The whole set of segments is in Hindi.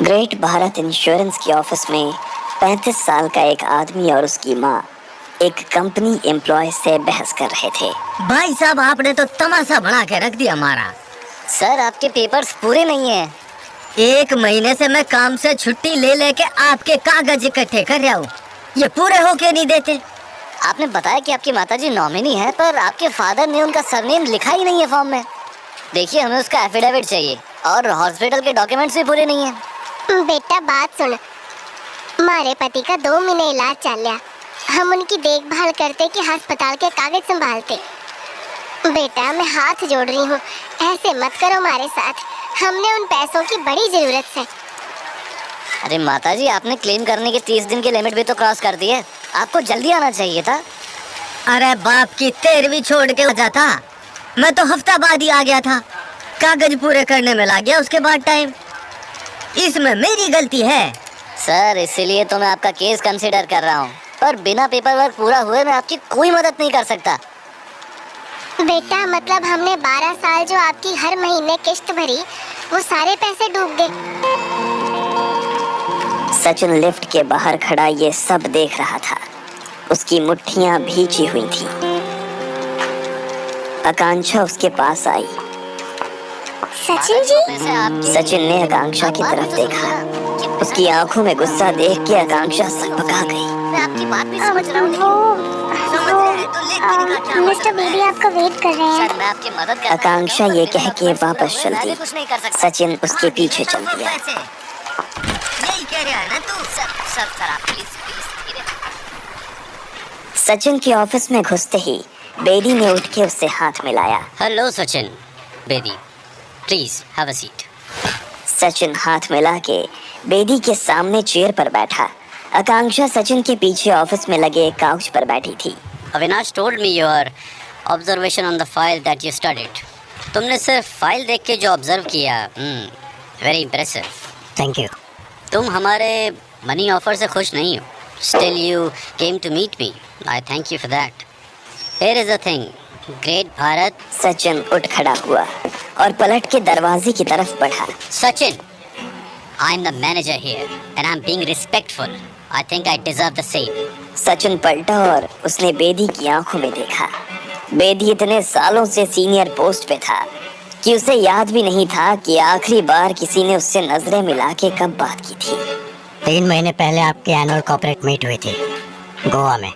ग्रेट भारत इंश्योरेंस के ऑफिस में 35 साल का एक आदमी और उसकी माँ एक कंपनी एम्प्लॉय से बहस कर रहे थे। भाई साहब, आपने तो तमाशा बना के रख दिया हमारा। सर, आपके पेपर्स पूरे नहीं है। 1 महीने से मैं काम से छुट्टी ले लेके आपके कागज इकट्ठे कर रहा हूँ, ये पूरे होके नहीं देते। आपने बताया कि आपकी माताजी नॉमिनी है, पर आपके फादर ने उनका सरनेम लिखा ही नहीं है फॉर्म में। देखिए, हमें उसका एफिडेविट चाहिए और हॉस्पिटल के डॉक्यूमेंट्स भी पूरे नहीं है। बेटा बात सुन, मारे पति का 2 महीने इलाज चल रहा, हम उनकी देखभाल करते कि अस्पताल के कागज संभालते। बेटा मैं हाथ जोड़ रही हूँ, ऐसे मत करो हमारे साथ, हमने उन पैसों की बड़ी जरूरत है। अरे माताजी, आपने क्लेम करने के 30 दिन की लिमिट भी तो क्रॉस कर दी है, आपको जल्दी आना चाहिए था। अरे बाप की 13वीं छोड़ के जाता, मैं तो हफ्ता बाद ही आ गया था, कागज पूरे करने में लग गया, उसके बाद टाइम। इसमें मेरी गलती है सर, इसीलिए तो मैं आपका केस कंसिडर कर रहा हूँ, पर बिना पेपर वर्क पूरा हुए मैं आपकी कोई मदद नहीं कर सकता। बेटा मतलब हमने 12 साल जो आपकी हर महीने किश्त भरी, वो सारे पैसे डूब गए। सचिन लिफ्ट के बाहर खड़ा ये सब देख रहा था। उसकी मुट्ठियां भीगी हुई थी। आकांक्षा उसके पास आई। सचिन जी। सचिन ने आकांक्षा की तरफ देखा। उसकी आंखों में गुस्सा देख के आकांक्षा सकपका गई। मैं आपकी बात भी समझ रहा हूँ, मिस्टर बेबी आपका वेट कर रहे हैं। मैं आपकी मदद कर। आकांक्षा ये कह के वापस चल दी। कुछ नहीं कर सकता। सचिन उसके पीछे चल दिया। यही कह रहा है ना तू? सर आप प्लीज सचिन के ऑफिस में घुसते ही बेदी ने उठ के उससे हाथ मिलाया। Hello Sachin. Bedi, please have a seat. Sachin हाथ मिला के बेदी के सामने चेयर पर बैठा। आकांक्षा सचिन के पीछे ऑफिस में लगे काउच पर बैठी थी। Avinash told me your observation on the file that you studied. तुमने सिर्फ फाइल देख के जो ऑब्जर्व किया, वेरी इम्प्रेसिव। Thank you. तुम हमारे मनी ऑफर से खुश नहीं हो। Still you came to meet me. I thank you for that. Here is the thing. Great Bharat. Sachin उठ खड़ा हुआ और पलट के दरवाजे की तरफ बढ़ा। Sachin, I'm the manager here and I'm being respectful. I think I deserve the same. Sachin पलटा और उसने बेदी की आंखों में देखा। बेदी इतने सालों से सीनियर पोस्ट पे था कि उसे याद भी नहीं था कि आखिरी बार किसी ने उससे नजरें मिला के कब बात की थी। 3 महीने पहले आपकी एनुअल कॉर्पोरेट मीट हुई थी गोवा में।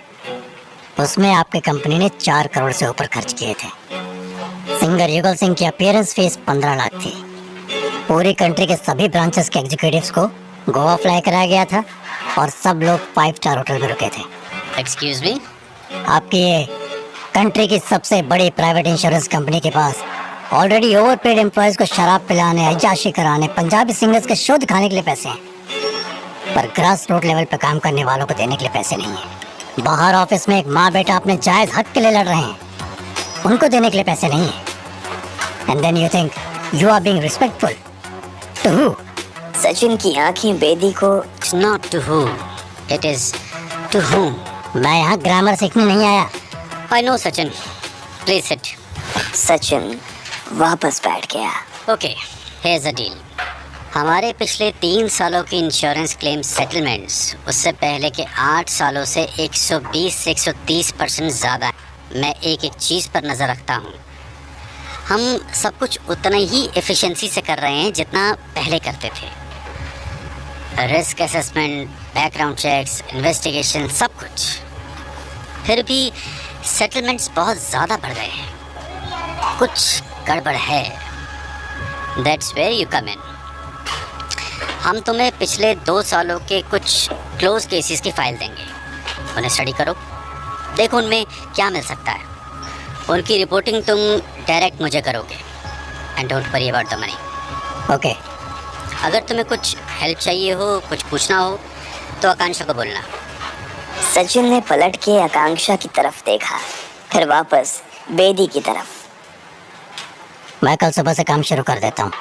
उसमें आपके कंपनी ने 4 करोड़ से ऊपर खर्च किए थे। सिंगर युगल सिंह की अपीयरेंस फीस 15 लाख थी। पूरी कंट्री के सभी ब्रांचेस के एग्जीक्यूटिव्स को गोवा फ्लाई कराया गया था और सब लोग 5 स्टार होटल में रुके थे। Excuse me? आपकी ये कंट्री की सबसे बड़ी प्राइवेट इंश्योरेंस कंपनी के पास ऑलरेडी ओवरपेड एम्प्लॉयज को शराब पिलाने, अय्याशी कराने, पंजाबी सिंगर्स के शो दिखाने के लिए पैसे हैं, पर ग्रास रूट लेवल पे काम करने वालों को देने के लिए पैसे नहीं है। बाहर ऑफिस में एक माँ बेटा अपने जायज हक के लिए लड़ रहे हैं, उनको देने के लिए पैसे नहीं है। And then you think you are being respectful to who? Sachin की आंखें बेदी को। It's not to who. It is to whom. मैं यहाँ ग्रामर सीखने नहीं आया। I know Sachin. Please sit. Sachin वापस बैठ गया। Okay, here's the deal. हमारे पिछले 3 सालों की इंश्योरेंस क्लेम सेटलमेंट्स उससे पहले के 8 सालों से 120 से 130% ज़्यादा है। मैं एक एक चीज़ पर नज़र रखता हूँ। हम सब कुछ उतना ही एफिशिएंसी से कर रहे हैं जितना पहले करते थे। Risk assessment, background checks, investigation, सब कुछ। फिर भी सेटलमेंट्स बहुत ज़्यादा बढ़ गए हैं। कुछ गड़बड़ है। दैट्स वेयर यू कम इन। हम तुम्हें पिछले 2 सालों के कुछ क्लोज केसेस की फाइल देंगे। उन्हें स्टडी करो, देखो उनमें क्या मिल सकता है। उनकी रिपोर्टिंग तुम डायरेक्ट मुझे करोगे। And don't worry about the money. Okay. अगर तुम्हें कुछ हेल्प चाहिए हो, कुछ पूछना हो, तो आकांक्षा को बोलना। सचिन ने पलट के आकांक्षा की तरफ देखा, फिर वापस बेदी की तरफ। मैं कल सुबह से काम शुरू कर देता हूँ।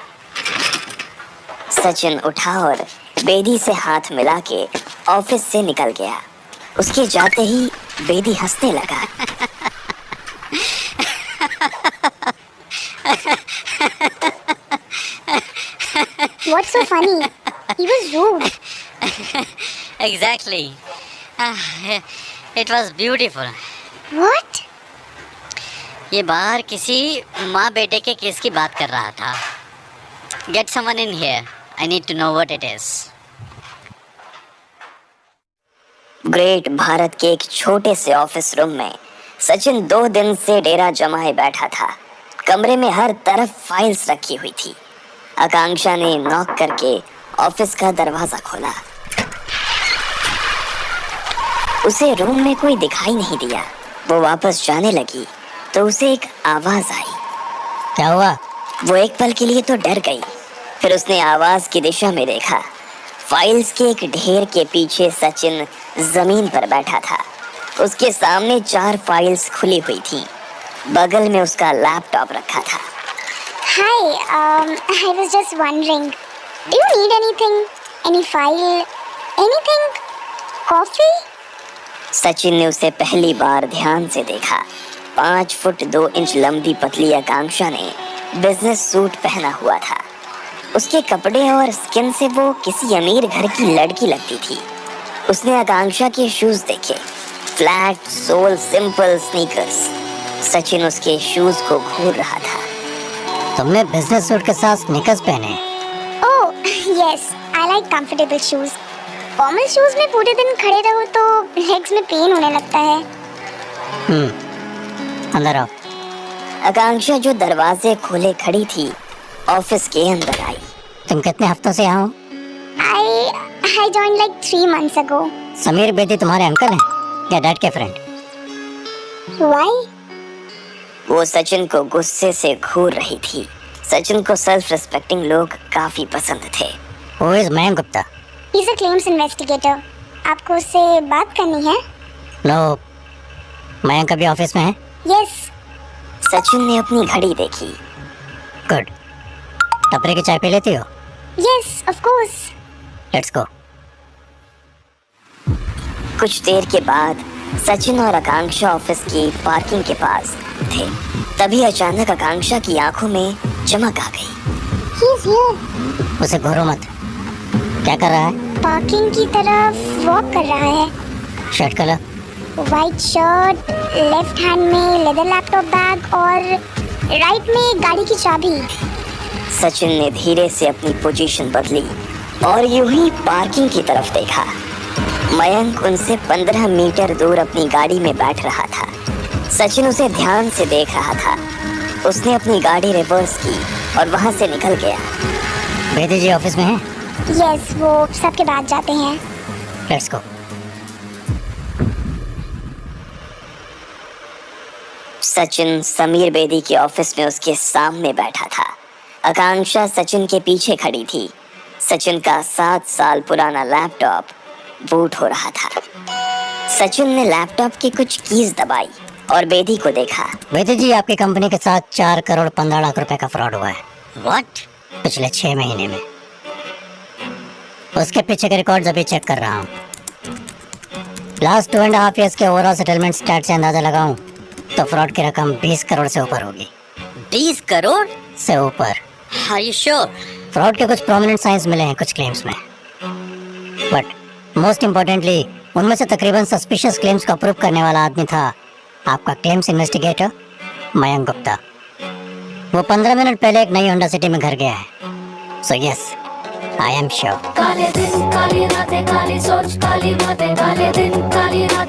सचिन उठा और बेदी से हाथ मिला के ऑफिस से निकल गया। उसके जाते ही बेदी हंसने लगा। What's so funny? He was rude. Exactly. It was beautiful. What? ये बाहर किसी माँ बेटे के केस की बात कर रहा था. Get someone in here. I need to know what it is. Great Bharat के एक छोटे से ऑफिस रूम में सचिन 2 दिन से डेरा जमाए बैठा था. कमरे में हर तरफ फाइल्स रखी हुई थी. आकांक्षा ने नॉक करके ऑफिस का दरवाजा खोला. उसे रूम में कोई दिखाई नहीं दिया. वो वापस जाने लगी तो उसे एक आवाज आई. क्या हुआ? वो एक पल के लिए तो डर गई. फिर उसने आवाज की दिशा में देखा. फाइल्स के एक ढेर के पीछे सचिन जमीन पर बैठा था. उसके सामने 4 फाइल्स खुली हुई थी. बगल में उसका लैपटॉप रखा था. Hi, I was just wondering. Do you need anything? Any file? Anything? Coffee? Sachin ने उसे पहली बार ध्यान से देखा. 5 फुट 2 इंच लंबी पतली आकांक्षा ने बिजनेस सूट पहना हुआ था. उसके कपड़े और स्किन से वो किसी अमीर घर की लड़की लगती थी. उसने आकांक्षा के शूज देखे. Flat sole simple sneakers. Sachin उसके शूज को घूर रहा था. तुमने बिजनेस सूट के साथ स्नीकर्स पहने? Oh, yes. I like comfortable shoes. Formal shoes में पूरे दिन खड़े रहो तो लेग्स में पेन होने लगता है. अंदर आओ. आकांक्षा जो दरवाजे खोले खड़ी थी ऑफिस के अंदर आई. तुम कितने हफ्तों से यहाँ हो? I joined like 3 months ago. Sameer Bedi तुम्हारे अंकल हैं या डैड के फ्रेंड? Why? वो सचिन को गुस्से से घूर रही थी. सचिन को सेल्फ रिस्पेक्टिंग लोग काफी पसंद थे. Who is Mayank Gupta? He's a claims investigator. आपको उससे बात करनी है? नो, मयंक अभी ऑफिस में है? Yes. सचिन ने अपनी घड़ी देखी. गुड. टपरे की चाय पी लेती हो? Yes, of course. Let's go. कुछ देर के बाद सचिन और आकांक्षा ऑफिस की पार्किंग के पास थे. तभी अचानक आकांक्षा की आंखों में चमक आ गई. He's here. उसे घूरो मत. क्या कर रहा है? पार्किंग की तरफ वॉक कर रहा है. Shirt colour? White shirt, left hand में लेदर लैपटॉप बैग और राइट में गाड़ी की चाबी. सचिन ने धीरे से अपनी पोजीशन बदली और यूं ही पार्किंग की तरफ देखा. मयंक उनसे 15 मीटर दूर अपनी गाड़ी में बैठ रहा था. सचिन उसे ध्यान से देख रहा था. उसने अपनी गाड़ी रिवर्स की और वहां से निकल गया. बेदी जी ऑफिस में हैं? Yes, वो सबके बाद जाते हैं. Let's go. सचिन समीर बेदी के ऑफिस में उसके सामने बैठा था. आकांक्षा सचिन के पीछे खड़ी थी. सचिन का 7 साल पुराना लैपटॉप बूट हो रहा था. सचिन ने लैपटॉप की कुछ कीज दबाई और बेदी को देखा. बेदी जी, आपकी कंपनी के साथ 4 करोड़ 15 लाख रुपए का फ्रॉड हुआ है. What? पिछले 6 महीने में. उसके पीछे के रिकॉर्ड्स अभी चेक कर रहा हूँ. लास्ट 2.5 ईयर्स के ओवरऑल सेटलमेंट स्टैट से अंदाजा लगाऊं तो फ्रॉड की रकम 20 करोड़ से ऊपर होगी. 20 करोड़? से ऊपर. Are you sure? फ्रॉड के कुछ प्रोमिनेंट साइंस मिले हैं कुछ क्लेम्स में. बट मोस्ट इम्पोर्टेंटली उनमें से तकरीबन सस्पिशियस क्लेम्स को अप्रूव करने वाला आदमी था आपका क्लेम्स इन्वेस्टिगेटर मयंक गुप्ता. वो 15 मिनट पहले एक नई होंडा सिटी में घर गया है. So yes, I am sure. काले दिन काली रातें काली सोच काली बातें काले दिन काली रातें